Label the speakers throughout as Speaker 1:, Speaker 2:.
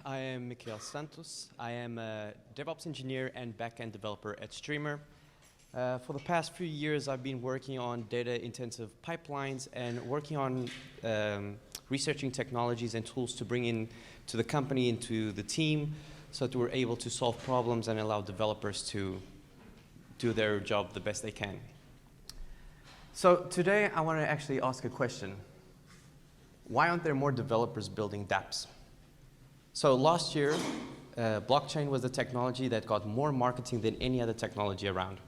Speaker 1: I am Mikhael Santos. I am a DevOps engineer and backend developer at Streamr. For the past few years, I've been working on data-intensive pipelines and working on researching technologies and tools to bring in to the company, into the team, so that we're able to solve problems and allow developers to do their job the best they can. So today, I want to actually ask a question. Why aren't there more developers building dApps? So last year, blockchain was the technology that got more marketing than any other technology around.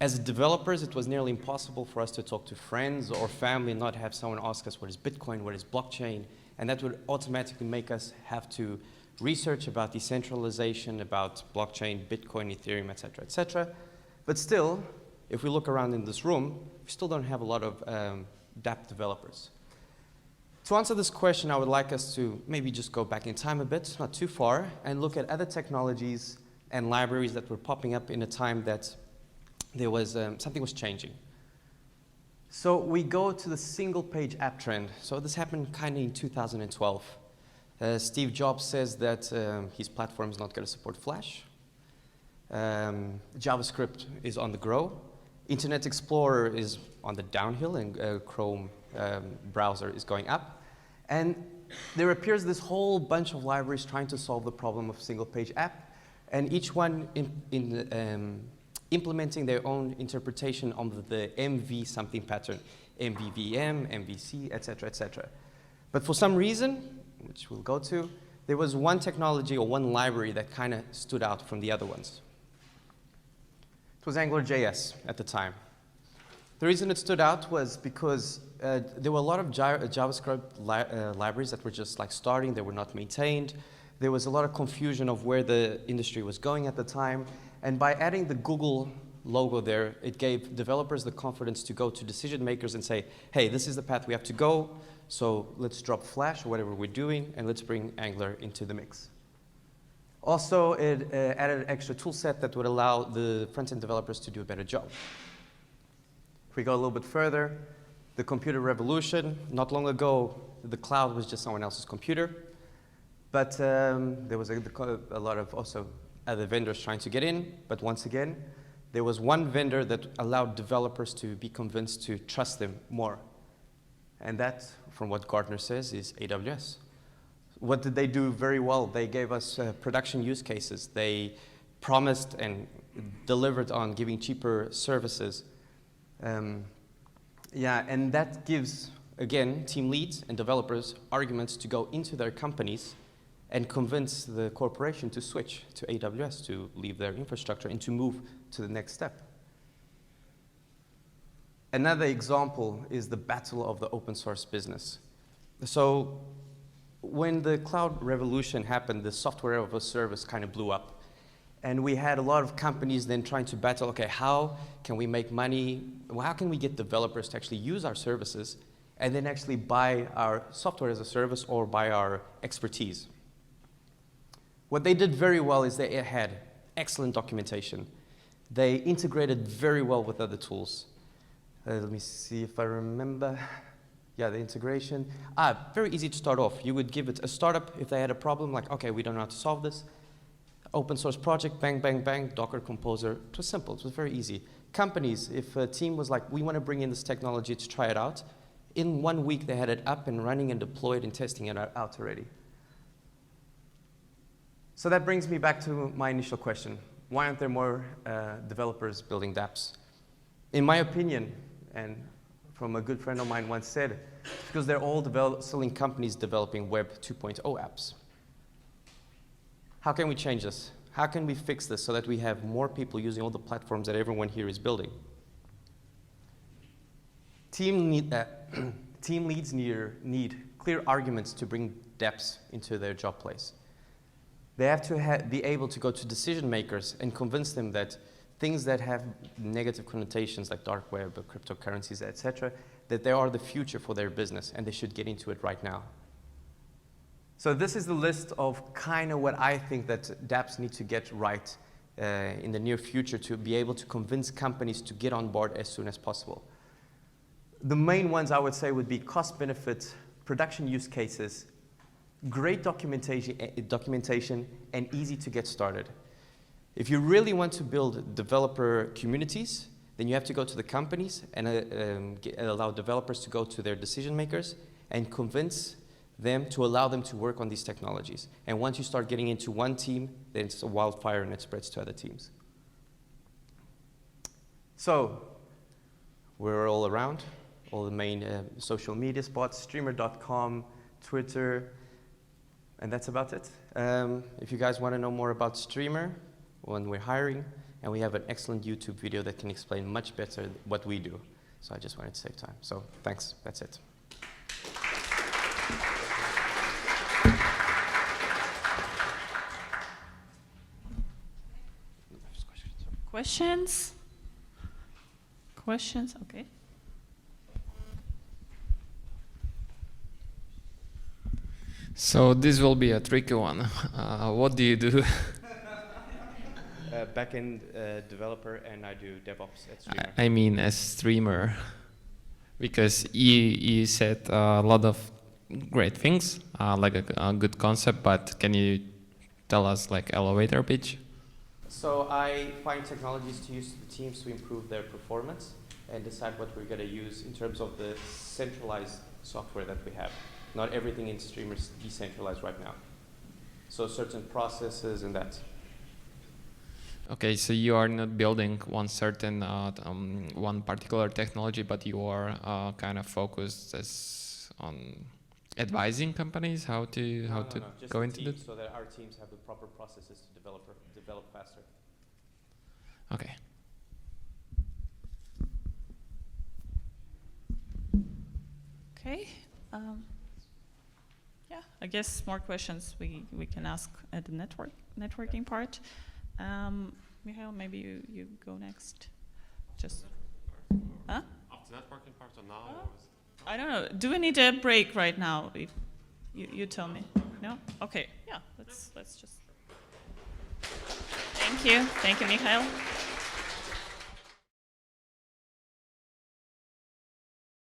Speaker 1: As developers, it was nearly impossible for us to talk to friends or family and not have someone ask us, what is Bitcoin, what is blockchain? And that would automatically make us have to research about decentralization, about blockchain, Bitcoin, Ethereum, et cetera, et cetera. But still, if we look around in this room, we still don't have a lot of dApp developers. To answer this question, I would like us to maybe just go back in time a bit, not too far, and look at other technologies and libraries that were popping up in a time that there was something was changing. So we go to the single-page app trend. So this happened kind of in 2012. Steve Jobs says that his platform is not going to support Flash. JavaScript is on the grow. Internet Explorer is on the downhill, and Chrome browser is going up. And there appears this whole bunch of libraries trying to solve the problem of single-page app, and each one implementing their own interpretation of the MV something pattern, MVVM, MVC, et cetera, et cetera. But for some reason, which we'll go to, there was one technology or one library that kind of stood out from the other ones. It was Angularjs at the time. The reason it stood out was because there were a lot of JavaScript libraries that were just like starting, they were not maintained. There was a lot of confusion of where the industry was going at the time. And by adding the Google logo there, it gave developers the confidence to go to decision makers and say, hey, this is the path we have to go, so let's drop Flash or whatever we're doing, and let's bring Angular into the mix. Also, it added an extra tool set that would allow the front-end developers to do a better job. If we go a little bit further, the computer revolution. Not long ago, the cloud was just someone else's computer. But there was a lot of also other vendors trying to get in. But once again, there was one vendor that allowed developers to be convinced to trust them more. And that, from what Gartner says, is AWS. What did they do very well? They gave us production use cases. They promised and delivered on giving cheaper services. And that gives, again, team leads and developers arguments to go into their companies and convince the corporation to switch to AWS, to leave their infrastructure and to move to the next step. Another example is the battle of the open source business. So when the cloud revolution happened, the software as a service kind of blew up. And we had a lot of companies then trying to battle, okay, how can we make money? How can we get developers to actually use our services and then actually buy our software as a service or buy our expertise? What they did very well is they had excellent documentation. They integrated very well with other tools. Let me see if I remember. Yeah, the integration. Very easy to start off. You would give it a startup if they had a problem, like, okay, we don't know how to solve this. Open source project, bang, bang, bang, Docker Composer. It was simple, it was very easy. Companies, if a team was like, we want to bring in this technology to try it out, in 1 week they had it up and running and deployed and testing it out already. So that brings me back to my initial question. Why aren't there more developers building dApps? In my opinion, and from a good friend of mine once said, it's because they're all selling companies developing Web 2.0 apps. How can we change this? How can we fix this so that we have more people using all the platforms that everyone here is building? Team leads need clear arguments to bring dApps into their job place. They have to be able to go to decision makers and convince them that things that have negative connotations like dark web, or cryptocurrencies, et cetera, that they are the future for their business and they should get into it right now. So this is the list of kind of what I think that dApps need to get right in the near future to be able to convince companies to get on board as soon as possible. The main ones I would say would be cost benefit, production use cases, great documentation and easy to get started. If you really want to build developer communities, then you have to go to the companies and allow developers to go to their decision makers and convince them to allow them to work on these technologies. And once you start getting into one team, then it's a wildfire and it spreads to other teams. So we're all around, all the main social media spots, streamr.com, Twitter, and that's about it. If you guys want to know more about Streamr, when we're hiring, and we have an excellent YouTube video that can explain much better what we do. So I just wanted to save time. So thanks, that's it.
Speaker 2: Questions? Questions? Okay.
Speaker 3: So this will be a tricky one. What do you do?
Speaker 1: Backend developer, and I do DevOps at Streamr.
Speaker 3: I mean, as streamer, because you said a lot of great things, like a good concept, but can you tell us like elevator pitch?
Speaker 1: So I find technologies to use to the teams to improve their performance and decide what we're going to use in terms of the centralized software that we have. Not everything in Streamr is decentralized right now. So certain processes and that.
Speaker 3: Okay, so you are not building one certain, one particular technology, but you are kind of focused on advising companies how to
Speaker 1: Just
Speaker 3: go into it.
Speaker 1: So that our teams have the proper processes to develop faster.
Speaker 3: Okay.
Speaker 2: Okay. Yeah, I guess more questions we can ask at the networking part. Mikhael, maybe you go next. Just. Huh?
Speaker 4: After networking part or now?
Speaker 2: I don't know. Do we need a break right now? If you tell me. No? Okay. Yeah. Let's just. Thank you. Thank you, Mikhael.